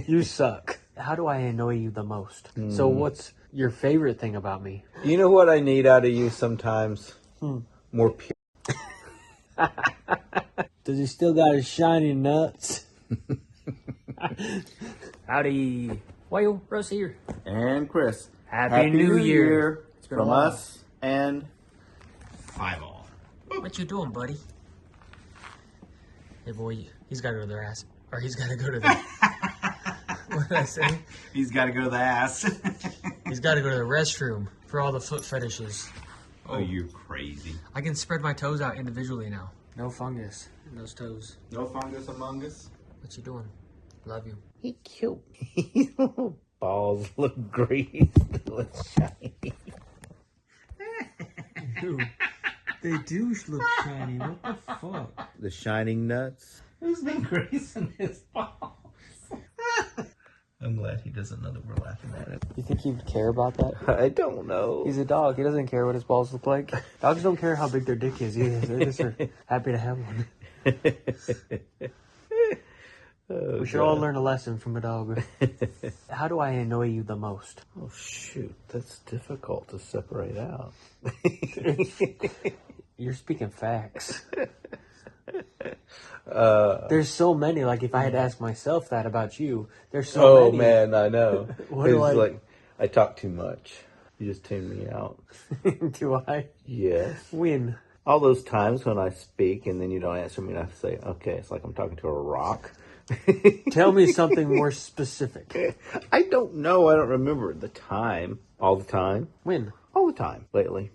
You suck. How do I annoy you the most? So what's your favorite thing about me? You know what I need out of you sometimes? More peep. Does he still got his shiny nuts? Howdy. Wyoruss here. And Chris. Happy New Year. It's from us and Eyeball. What you doing, buddy? Hey, boy, he's got to go to their ass. Or he's got to go to the... What did I say? He's got to go to the ass. He's got to go to the restroom for all the foot fetishes. Oh, you crazy. I can spread my toes out individually now. No fungus in those toes. No fungus among us? What you doing? Love you. He cute. His little balls look greased. Look shiny. Dude, they do look shiny. What the fuck? The shining nuts. Who's been greasing his balls? I'm glad he doesn't know that we're laughing at him. You think he'd care about that? I don't know. He's a dog. He doesn't care what his balls look like. Dogs don't care how big their dick is either. They just are happy to have one. We should all learn a lesson from a dog. How do I annoy you the most? Oh, shoot. That's difficult to separate out. You're speaking facts. There's so many. Like, if I had to ask myself that about you, there's so many. Oh, man, I know. What do I... like, I talk too much. You just tune me out. Do I? Yes. When? All those times when I speak and then you don't answer me and I say, okay, it's like I'm talking to a rock. Tell me something more specific. I don't know. I don't remember the time. All the time. When? All the time lately.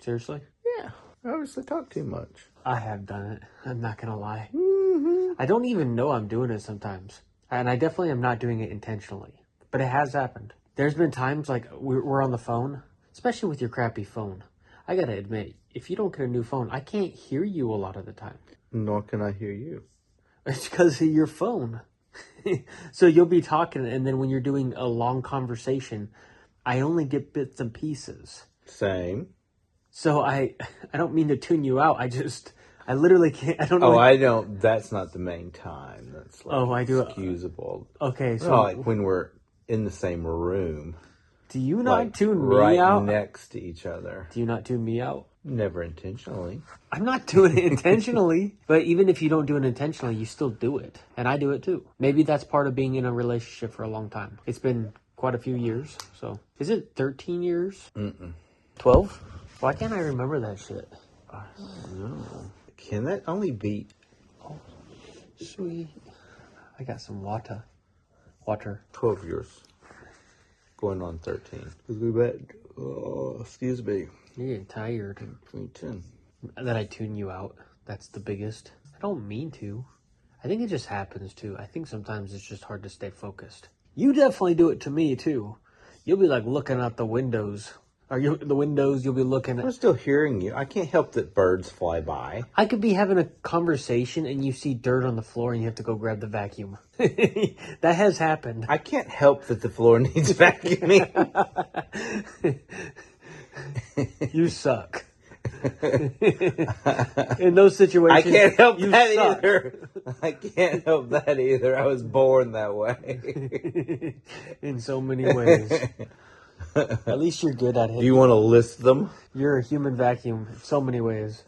Seriously? Yeah. I obviously talk too much. I have done it. I'm not going to lie. Mm-hmm. I don't even know I'm doing it sometimes. And I definitely am not doing it intentionally. But it has happened. There's been times like we're on the phone, especially with your crappy phone. I got to admit, if you don't get a new phone, I can't hear you a lot of the time. Nor can I hear you. It's because of your phone. So you'll be talking, and then when you're doing a long conversation, I only get bits and pieces. Same. So I don't mean to tune you out. I literally can't. I don't know. Oh, I don't. That's not the main time. That's like I do. Excusable. Okay, so like when we're in the same room. Do you not like tune me right out? next to each other. Do you not tune me out? Never intentionally. I'm not doing it intentionally. But even if you don't do it intentionally, you still do it. And I do it too. Maybe that's part of being in a relationship for a long time. It's been quite a few years. So is it 13 years? 12? Why can't I remember that shit? I don't know. Can that only be... Oh, sweet. I got some water. 12 years. Going on 13. We bet. Oh, excuse me. You're getting tired. 10. That I tune you out. That's the biggest. I don't mean to. I think it just happens too. I think sometimes it's just hard to stay focused. You definitely do it to me too. You'll be like looking out the windows. You'll be looking at... I'm still hearing you. I can't help that birds fly by. I could be having a conversation and you see dirt on the floor and you have to go grab the vacuum. That has happened. I can't help that the floor needs vacuuming. You suck. In those situations, I can't help you that suck. either. I can't help that either. I was born that way. In so many ways. At least you're good at it. Do you want to list them? You're a human vacuum in so many ways.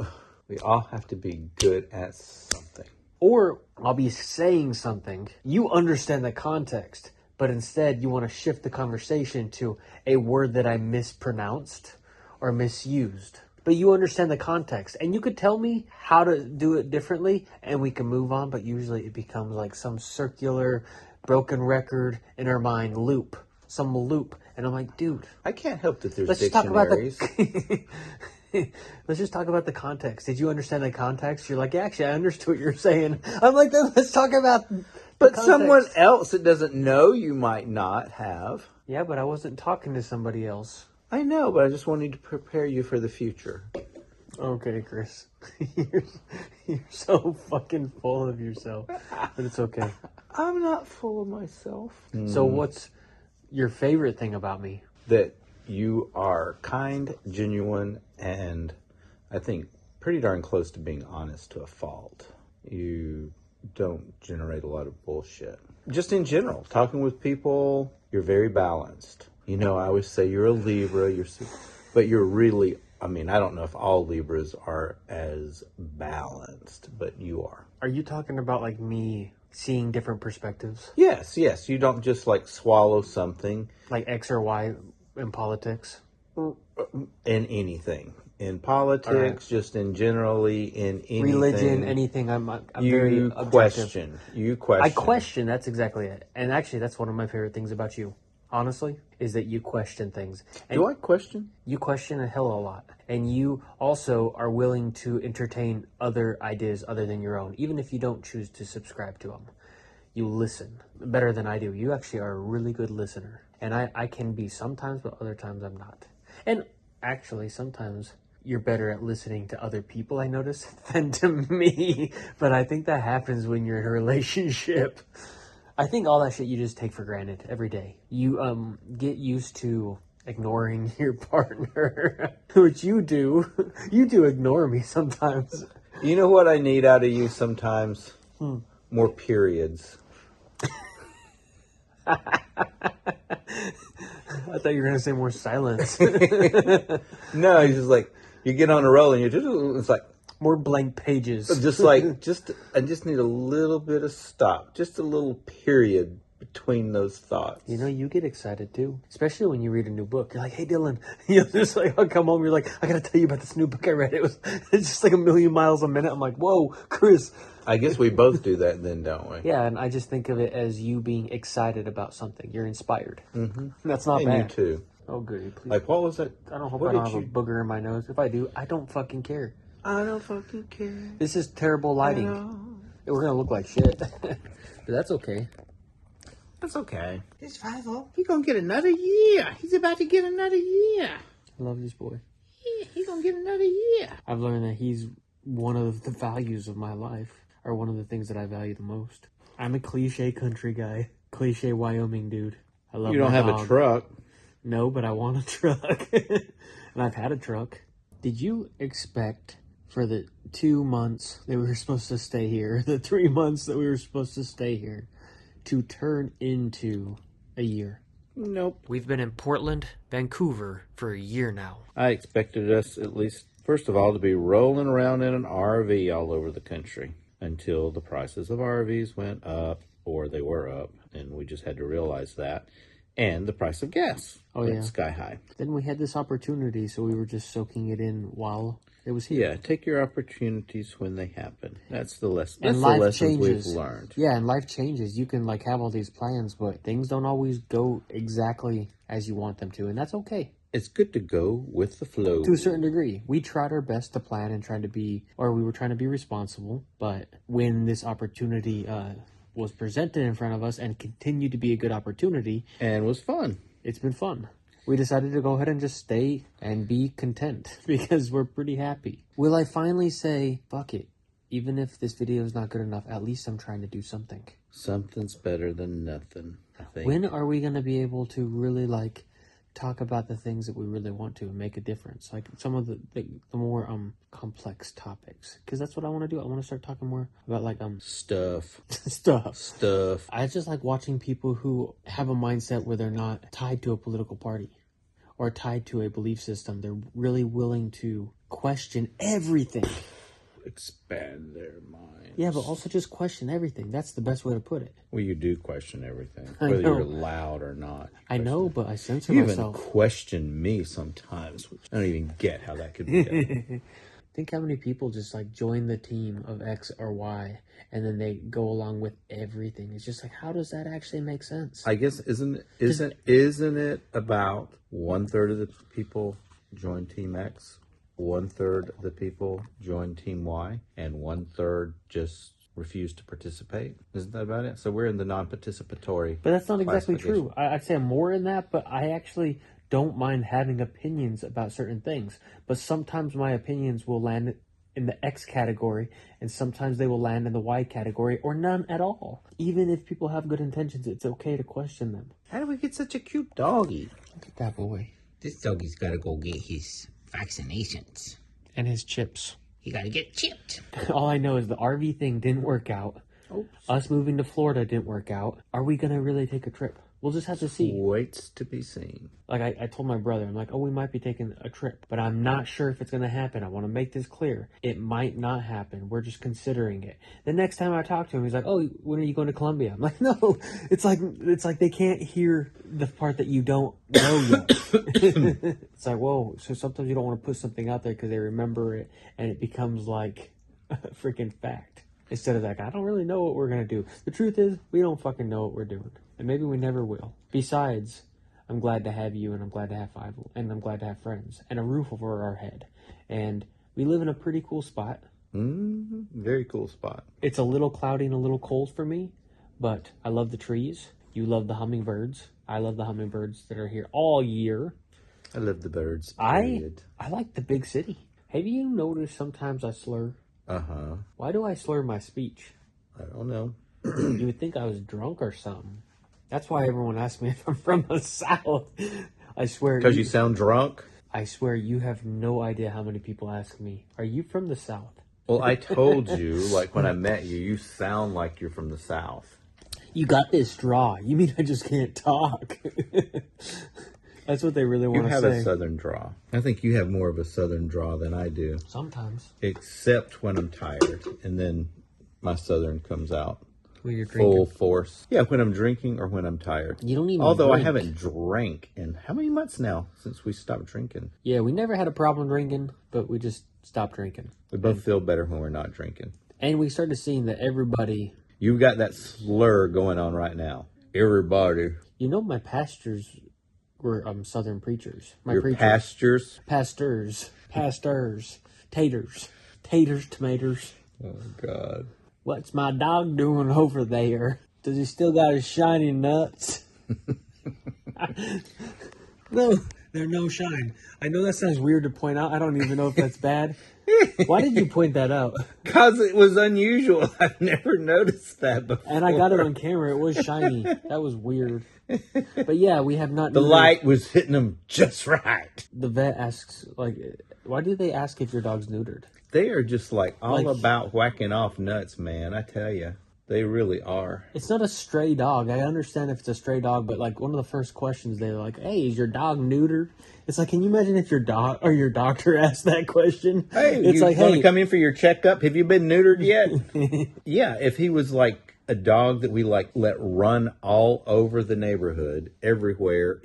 We all have to be good at something. Or I'll be saying something. You understand the context, but instead you want to shift the conversation to a word that I mispronounced or misused. But you understand the context, and you could tell me how to do it differently, and we can move on, but usually it becomes like some circular, broken record in our mind loop. Some loop. And I'm like, dude. I can't help that there's let's dictionaries. Let's just talk about the context. Did you understand the context? You're like, actually, I understood what you're saying. I'm like, then let's talk about But someone else that doesn't know you might not have. Yeah, but I wasn't talking to somebody else. I know, but I just wanted to prepare you for the future. Okay, Chris. You're so fucking full of yourself. But it's okay. I'm not full of myself. So what's your favorite thing about me? That you are kind, genuine, and I think pretty darn close to being honest to a fault. You don't generate a lot of bullshit. just in general, talking with people, you're very balanced. You know, I always say you're a Libra, but you're really, I mean, I don't know if all Libras are as balanced, but you are. Are you talking about like me seeing different perspectives? Yes. You don't just like swallow something. Like X or Y in politics? In anything. In politics, just in generally, in anything. Religion, anything. I'm very objective. You question. I question, that's exactly it. And actually, that's one of my favorite things about you, honestly, is that you question things. And do I question? You question a hell of a lot. And you also are willing to entertain other ideas other than your own, even if you don't choose to subscribe to them. You listen better than I do. You actually are a really good listener. And I can be sometimes, but other times I'm not. And actually, sometimes you're better at listening to other people, I notice, than to me. But I think that happens when you're in a relationship. I think all that shit you just take for granted every day. You get used to ignoring your partner, which you do. You do ignore me sometimes. You know what I need out of you sometimes? More periods. I thought you were going to say more silence. No, he's just like, you get on a roll and it's like, more blank pages. just like, I just need a little bit of stop. Just a little period between those thoughts. You know, you get excited too. Especially when you read a new book. You're like, hey, Dylan. You'll just like, I'll come home. You're like, I got to tell you about this new book I read. It's just like 1,000,000 miles a minute. I'm like, whoa, Chris. I guess we both do that then, don't we? Yeah, and I just think of it as you being excited about something. You're inspired. Mm-hmm. That's not and bad. you too. Oh, goody, please. Like, what was that? I don't hope I don't have a booger in my nose. If I do, I don't fucking care. I don't fucking care. This is terrible lighting. We're going to look like shit. But that's okay. That's okay. It's 5-0. He's going to get another year. He's about to get another year. I love this boy. Yeah, he's going to get another year. I've learned that he's one of the values of my life. Or one of the things that I value the most. I'm a cliche country guy. Cliche Wyoming dude. I love You don't have dog. a truck. No, but I want a truck. And I've had a truck. Did you expect for the 2 months that we were supposed to stay here, the 3 months that we were supposed to stay here, to turn into a year? Nope. We've been in Portland, Vancouver for a year now. I expected us at least, first of all, to be rolling around in an RV all over the country until the prices of RVs went up, or they were up, and we just had to realize that. And the price of gas went sky high. Then we had this opportunity, so we were just soaking it in while it was here. Yeah, take your opportunities when they happen. That's the lesson. And that's life the lessons changes. we've learned. Yeah, and life changes. You can like have all these plans, but things don't always go exactly as you want them to, and that's okay. It's good to go with the flow. To a certain degree. We tried our best to plan and we were trying to be responsible, but when this opportunity was presented in front of us and continued to be a good opportunity. And was fun. It's been fun. We decided to go ahead and just stay and be content because we're pretty happy. Will I finally say, fuck it, even if this video is not good enough, at least I'm trying to do something. Something's better than nothing, I think. When are we going to be able to really like talk about the things that we really want to and make a difference, like some of the more complex topics, because that's what I want to do. I want to start talking more about like stuff. I just like watching people who have a mindset where they're not tied to a political party or tied to a belief system. They're really willing to question everything, expand their mind. Yeah, but also just question everything. That's the best way to put it. Well, you do question everything, whether you're loud or not. I know, but I censor you myself. You even question me sometimes, which I don't even get how that could be done. Think how many people just like join the team of X or Y and then they go along with everything. It's just like, how does that actually make sense? I guess isn't it about 1/3 of the people join Team X? 1/3 of the people join Team Y, and 1/3 just refuse to participate. Isn't that about it? So we're in the non-participatory. But that's not exactly true. I'd say I'm more in that, but I actually don't mind having opinions about certain things. But sometimes my opinions will land in the X category, and sometimes they will land in the Y category, or none at all. Even if people have good intentions, it's okay to question them. How do we get such a cute doggy? Look at that boy. This doggy's got to go get his vaccinations. And his chips. He got to get chipped. All I know is the RV thing didn't work out. Oops. Us moving to Florida didn't work out. Are we going to really take a trip? We'll just have to see. Waits to be seen. Like I told my brother, I'm like, oh, we might be taking a trip, but I'm not sure if it's going to happen. I want to make this clear. It might not happen. We're just considering it. The next time I talk to him, he's like, oh, when are you going to Colombia? I'm like, no, it's like they can't hear the part that you don't know yet. It's like, whoa. So sometimes you don't want to put something out there because they remember it and it becomes like a freaking fact. Instead of like, I don't really know what we're going to do. The truth is, we don't fucking know what we're doing. And maybe we never will. Besides, I'm glad to have you, and I'm glad to have Five, and I'm glad to have friends, and a roof over our head. And we live in a pretty cool spot. Very cool spot. It's a little cloudy and a little cold for me, but I love the trees. You love the hummingbirds. I love the hummingbirds that are here all year. I love the birds. I like the big city. Have you noticed sometimes I slur? Uh-huh. Why do I slur my speech? I don't know. You would think I was drunk or something. That's why everyone asks me if I'm from the South. I swear. Because you sound drunk? I swear you have no idea how many people ask me, are you from the South? Well, I told you, like when I met you, you sound like you're from the South. You got this draw. You mean I just can't talk? That's what they really want to say. You have a Southern draw. I think you have more of a Southern draw than I do. Sometimes. Except when I'm tired. And then my Southern comes out. When you're drinking. Full force. Yeah, when I'm drinking or when I'm tired. You don't even Although drink. I haven't drank in how many months now since we stopped drinking? Yeah, we never had a problem drinking, but we just stopped drinking. We both feel better when we're not drinking. And we started seeing that everybody... You've got that slur going on right now. Everybody. You know my pastors were Southern preachers. Your pastors? Pastors. Taters. Taters, tomatoes. Oh, God. What's my dog doing over there? Does he still got his shiny nuts? No, they're no shine. I know that sounds weird to point out. I don't even know if that's bad. Why did you point that out? Because it was unusual. I've never noticed that before. And I got it on camera. It was shiny. That was weird. But yeah, we have not... The light was hitting them just right. The vet asks, like, why do they ask if your dog's neutered? They are just like all about whacking off nuts, man. I tell you, they really are. It's not a stray dog. I understand if it's a stray dog, but like one of the first questions they're like, "Hey, is your dog neutered?" It's like, can you imagine if your dog or your doctor asked that question? Hey, it's you like, want to hey, come in for your checkup? Have you been neutered yet? Yeah, if he was like a dog that we like let run all over the neighborhood, everywhere,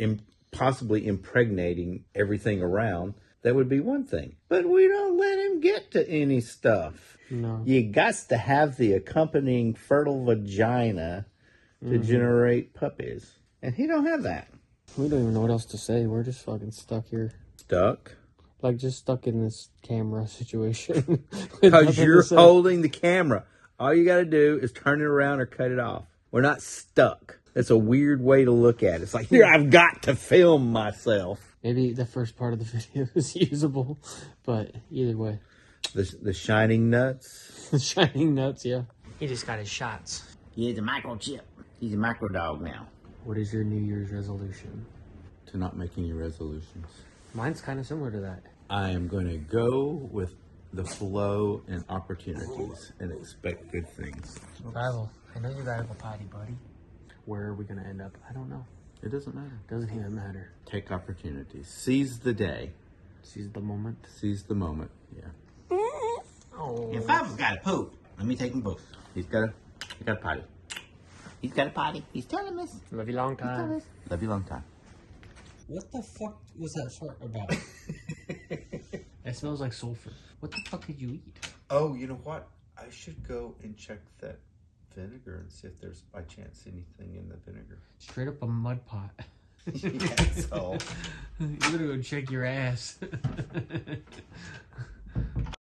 possibly impregnating everything around. That would be one thing. But we don't let him get to any stuff. No. You got to have the accompanying fertile vagina to generate puppies. And he don't have that. We don't even know what else to say. We're just fucking stuck here. Stuck? Like, just stuck in this camera situation. Because you're holding the camera. All you got to do is turn it around or cut it off. We're not stuck. That's a weird way to look at it. It's like, here, I've got to film myself. Maybe the first part of the video is usable, but either way. The shining nuts? The shining nuts, yeah. He just got his shots. He's a microchip. He's a micro dog now. What is your New Year's resolution? To not make any resolutions. Mine's kind of similar to that. I am going to go with the flow and opportunities and expect good things. Survival. I know you gotta go potty, buddy. Where are we going to end up? I don't know. It doesn't matter. Doesn't even matter. Take opportunities. Seize the day. Seize the moment. Seize the moment. Yeah. Oh. If I've got to poop, let me take him both. He got a potty. He's got a potty. He's telling us. Love you long time. Love you long time. What the fuck was that fart about? It smells like sulfur. What the fuck did you eat? Oh, you know what? I should go and check that vinegar and see if there's by chance anything in the vinegar. Straight up a mud pot. Yeah, so You better go check your ass.